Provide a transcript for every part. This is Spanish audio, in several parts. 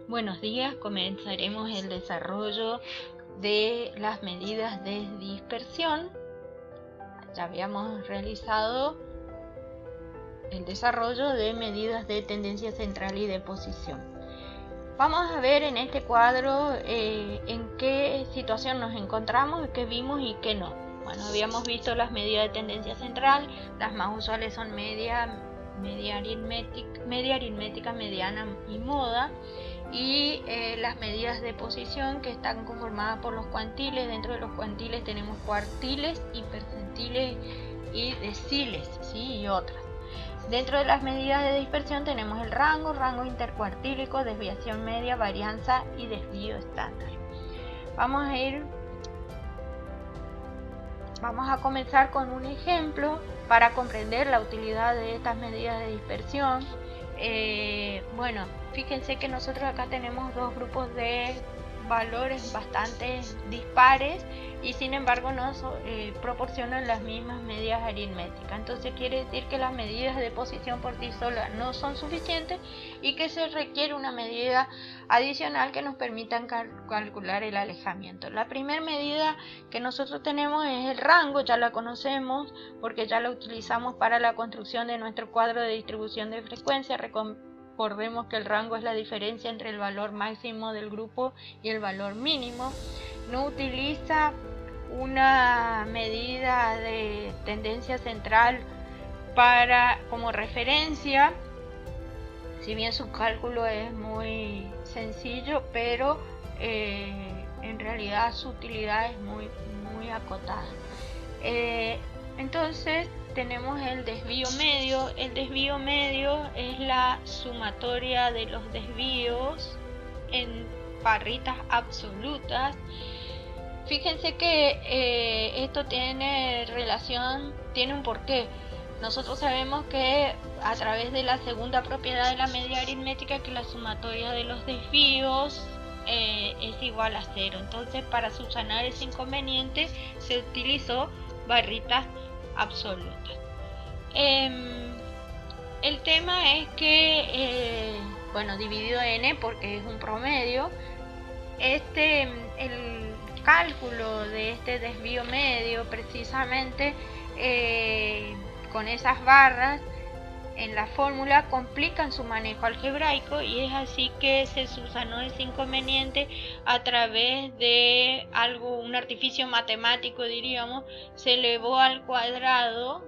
Buenos días, comenzaremos el desarrollo de las medidas de dispersión. Ya habíamos realizado el desarrollo de medidas de tendencia central y de posición. Vamos a ver en este cuadro en qué situación nos encontramos, qué vimos y qué no. Bueno, habíamos visto las medidas de tendencia central, las más usuales son media aritmética, mediana y moda, y las medidas de posición que están conformadas por los cuantiles. Dentro de los cuantiles tenemos cuartiles y percentiles y deciles, ¿sí? Y otras. Dentro de las medidas de dispersión tenemos el rango intercuartílico, desviación media, varianza y desvío estándar. Vamos a comenzar con un ejemplo para comprender la utilidad de estas medidas de dispersión. Bueno, fíjense que nosotros acá tenemos dos grupos de valores bastante dispares y sin embargo nos proporcionan las mismas medidas aritméticas. Entonces quiere decir que las medidas de posición por sí solas no son suficientes y que se requiere una medida adicional que nos permita calcular el alejamiento. La primera medida que nosotros tenemos es el rango. Ya la conocemos porque ya la utilizamos para la construcción de nuestro cuadro de distribución de frecuencia. Recordemos que el rango es la diferencia entre el valor máximo del grupo y el valor mínimo. No utiliza una medida de tendencia central como referencia, si bien su cálculo es muy sencillo, pero en realidad su utilidad es muy acotada. Entonces tenemos el desvío medio. El desvío medio es la sumatoria de los desvíos en barritas absolutas. Fíjense que esto tiene un porqué. Nosotros sabemos que a través de la segunda propiedad de la medida aritmética, que la sumatoria de los desvíos es igual a 0. Entonces, para subsanar ese inconveniente se utilizó barritas absolutas. El tema es que, dividido n porque es un promedio, el cálculo de este desvío medio precisamente con esas barras en la fórmula complican su manejo algebraico, y es así que se subsanó ese inconveniente a través de un artificio matemático, diríamos. Se elevó al cuadrado,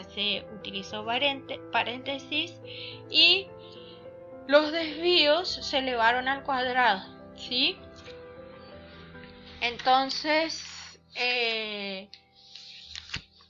se utilizó paréntesis y los desvíos se elevaron al cuadrado, ¿sí? Entonces,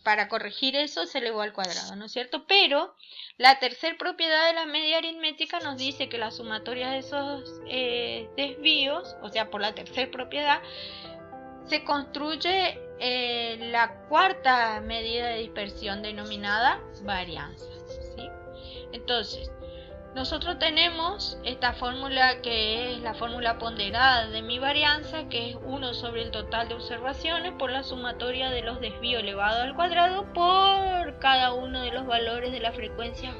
para corregir eso se elevó al cuadrado, ¿no es cierto? Pero la tercera propiedad de la medida aritmética nos dice que la sumatoria de esos desvíos, o sea, por la tercera propiedad, se construye la cuarta medida de dispersión denominada varianza, ¿sí? Entonces, nosotros tenemos esta fórmula que es la fórmula ponderada de mi varianza, que es 1 sobre el total de observaciones por la sumatoria de los desvíos elevado al cuadrado por cada uno de los valores de las frecuencias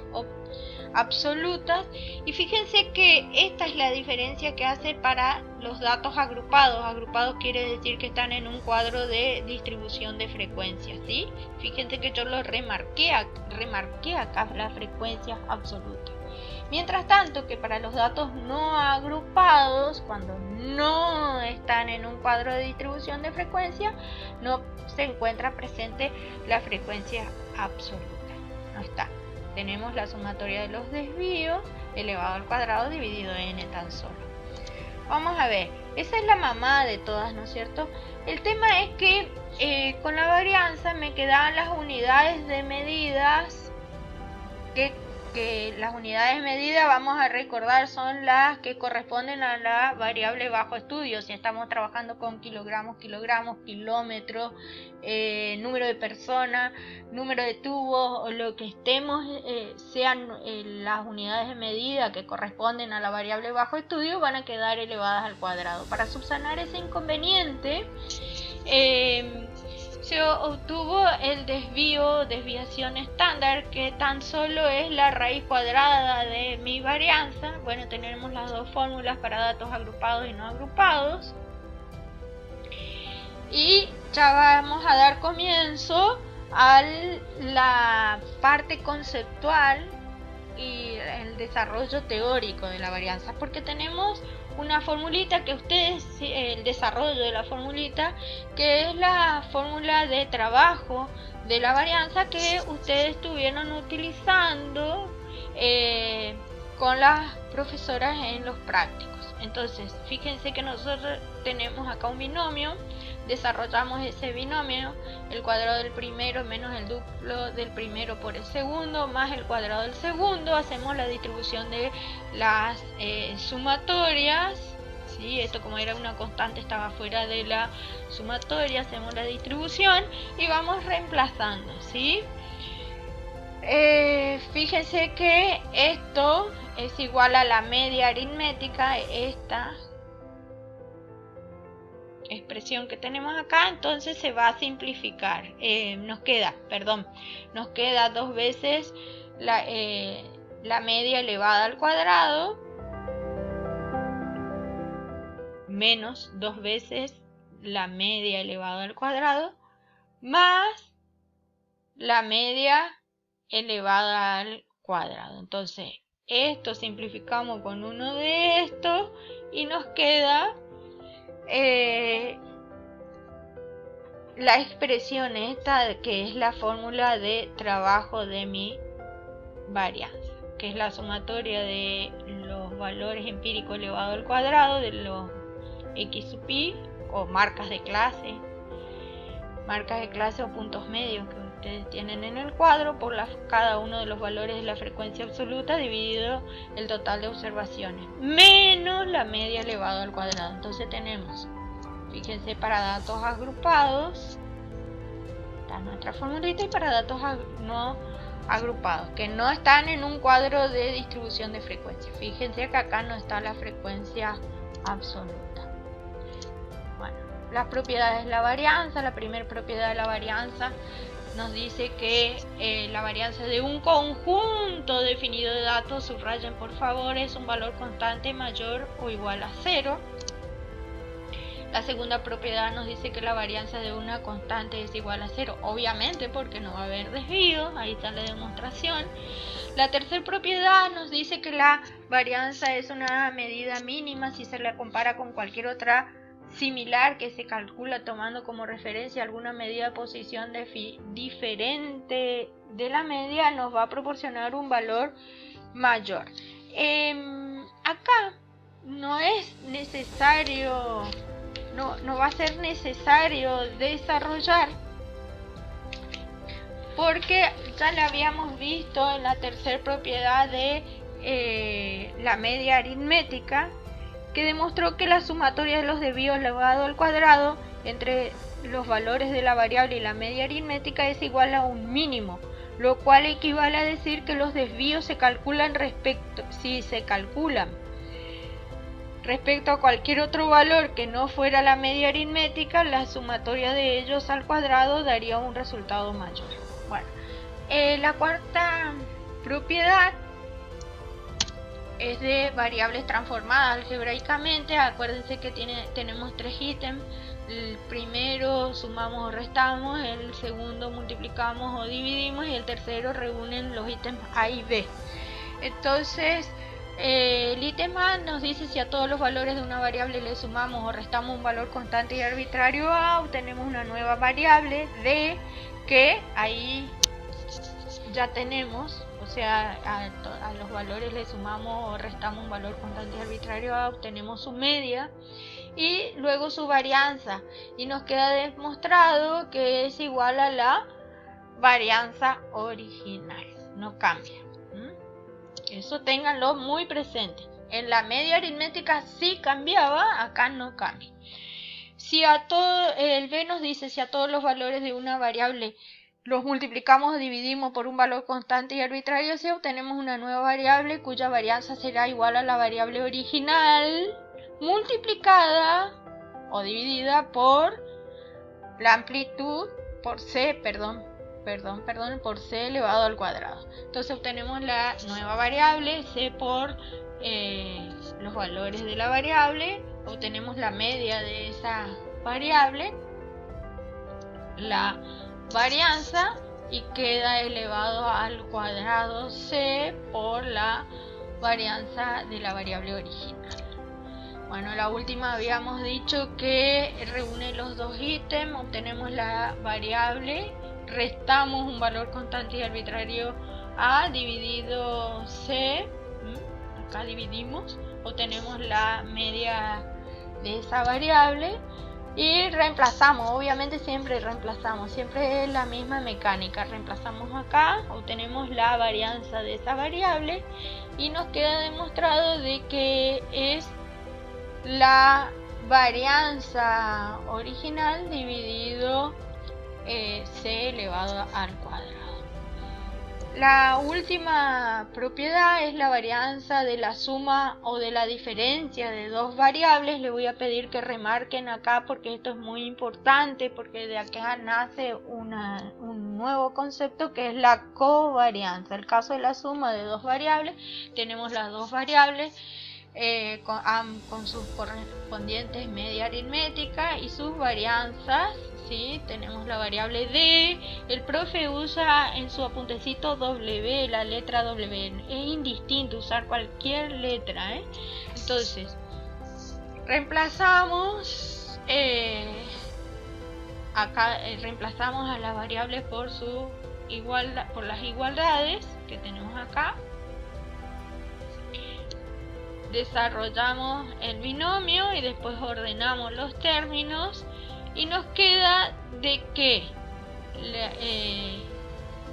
absolutas. Y fíjense que esta es la diferencia que hace para los datos agrupados. Agrupados quiere decir que están en un cuadro de distribución de frecuencias, ¿sí? Fíjense que yo lo remarqué acá las frecuencias absolutas. Mientras tanto que para los datos no agrupados, cuando no están en un cuadro de distribución de frecuencia, no se encuentra presente la frecuencia absoluta. No está. Tenemos la sumatoria de los desvíos elevado al cuadrado dividido en n tan solo. Vamos a ver, esa es la mamá de todas, ¿no es cierto? El tema es que con la varianza me quedan las unidades de medidas que las unidades de medida, vamos a recordar, son las que corresponden a la variable bajo estudio. Si estamos trabajando con kilogramos, kilómetros, número de personas, número de tubos o lo que estemos, sean las unidades de medida que corresponden a la variable bajo estudio, van a quedar elevadas al cuadrado. Para subsanar ese inconveniente, se obtuvo el desviación estándar, que tan solo es la raíz cuadrada de mi varianza. Bueno, tenemos las dos fórmulas para datos agrupados y no agrupados. Y ya vamos a dar comienzo a la parte conceptual y el desarrollo teórico de la varianza, porque tenemos una formulita que el desarrollo de la formulita, que es la fórmula de trabajo de la varianza que ustedes estuvieron utilizando con las profesoras en los prácticos. Entonces, fíjense que nosotros tenemos acá un binomio, desarrollamos ese binomio, el cuadrado del primero menos el duplo del primero por el segundo, más el cuadrado del segundo, hacemos la distribución de las sumatorias, ¿sí? Esto, como era una constante, estaba fuera de la sumatoria, hacemos la distribución y vamos reemplazando, ¿sí? Fíjense que esto es igual a la media aritmética, esta expresión que tenemos acá, entonces se va a simplificar. Nos queda 2 veces la media elevada al cuadrado menos 2 veces la media elevada al cuadrado más la media elevada al cuadrado. Entonces esto simplificamos con uno de estos y nos queda la expresión esta, que es la fórmula de trabajo de mi varianza, que es la sumatoria de los valores empíricos elevados al cuadrado de los x sub i, o marcas de clase o puntos medios que ustedes tienen en el cuadro, por cada uno de los valores de la frecuencia absoluta dividido el total de observaciones menos la media elevada al cuadrado. Entonces tenemos, fíjense, para datos agrupados está nuestra formulita, y para datos no agrupados que no están en un cuadro de distribución de frecuencia, fíjense que acá no está la frecuencia absoluta. Bueno, las propiedades de la varianza. La primera propiedad de la varianza nos dice que la varianza de un conjunto definido de datos, subrayen por favor, es un valor constante mayor o igual a 0. La segunda propiedad nos dice que la varianza de una constante es igual a 0, obviamente porque no va a haber desvío, ahí está la demostración. La tercera propiedad nos dice que la varianza es una medida mínima si se la compara con cualquier otra similar que se calcula tomando como referencia alguna medida de posición diferente de la media, nos va a proporcionar un valor mayor. Acá no es necesario, no va a ser necesario desarrollar, porque ya la habíamos visto en la tercera propiedad de la media aritmética, que demostró que la sumatoria de los desvíos elevado al cuadrado entre los valores de la variable y la media aritmética es igual a un mínimo, lo cual equivale a decir que los desvíos se calculan respecto a cualquier otro valor que no fuera la media aritmética, la sumatoria de ellos al cuadrado daría un resultado mayor. Bueno, la cuarta propiedad es de variables transformadas algebraicamente. Acuérdense que tenemos 3 ítems. El primero sumamos o restamos, el segundo multiplicamos o dividimos, y el tercero reúnen los ítems A y B. Entonces el ítem A nos dice si a todos los valores de una variable le sumamos o restamos un valor constante y arbitrario A, obtenemos una nueva variable D, que ahí ya tenemos. O sea, a los valores le sumamos o restamos un valor constante y arbitrario A, obtenemos su media y luego su varianza, y nos queda demostrado que es igual a la varianza original, no cambia. Eso ténganlo muy presente. En la media aritmética sí cambiaba, acá no cambia. Si el B nos dice si a todos los valores de una variable los multiplicamos o dividimos por un valor constante y arbitrario, si obtenemos una nueva variable cuya varianza será igual a la variable original multiplicada o dividida por la amplitud por C, por C elevado al cuadrado. Entonces obtenemos la nueva variable, C por los valores de la variable, obtenemos la media de esa variable, la varianza, y queda elevado al cuadrado C por la varianza de la variable original. Bueno, la última habíamos dicho que reúne los dos ítems, obtenemos la variable, restamos un valor constante y arbitrario A dividido C, acá dividimos, obtenemos la media de esa variable y reemplazamos, obviamente siempre reemplazamos, siempre es la misma mecánica, reemplazamos acá, obtenemos la varianza de esa variable y nos queda demostrado de que es la varianza original dividido C elevado al cuadrado. La última propiedad es la varianza de la suma o de la diferencia de dos variables. Le voy a pedir que remarquen acá porque esto es muy importante, porque de acá nace un nuevo concepto que es la covarianza. En el caso de la suma de dos variables, tenemos las dos variables con sus correspondientes media aritmética y sus varianzas, ¿sí? Tenemos la variable D, el profe usa en su apuntecito W, la letra W, es indistinto usar cualquier letra, Entonces, reemplazamos acá reemplazamos a las variables por las igualdades que tenemos acá. Desarrollamos el binomio y después ordenamos los términos y nos queda de que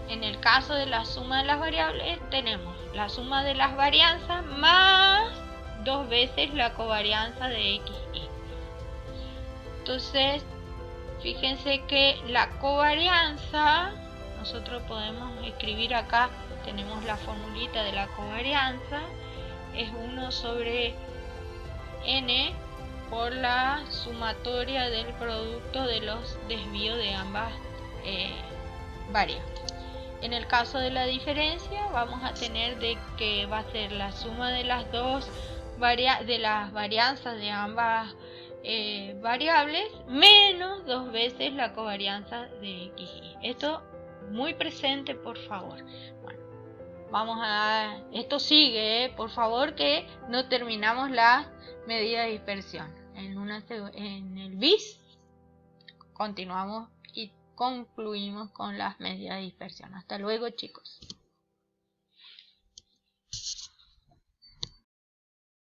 en el caso de la suma de las variables tenemos la suma de las varianzas más dos veces la covarianza de x, y. Entonces, fíjense que la covarianza, nosotros podemos escribir acá, tenemos la formulita de la covarianza, es 1 sobre n por la sumatoria del producto de los desvíos de ambas variables. En el caso de la diferencia vamos a tener de que va a ser la suma de las dos de las varianzas de ambas variables menos dos veces la covarianza de x, y. Esto muy presente, por favor. Bueno, esto sigue, por favor, que no terminamos la medida de dispersión. En el bis continuamos y concluimos con las medidas de dispersión. Hasta luego, chicos.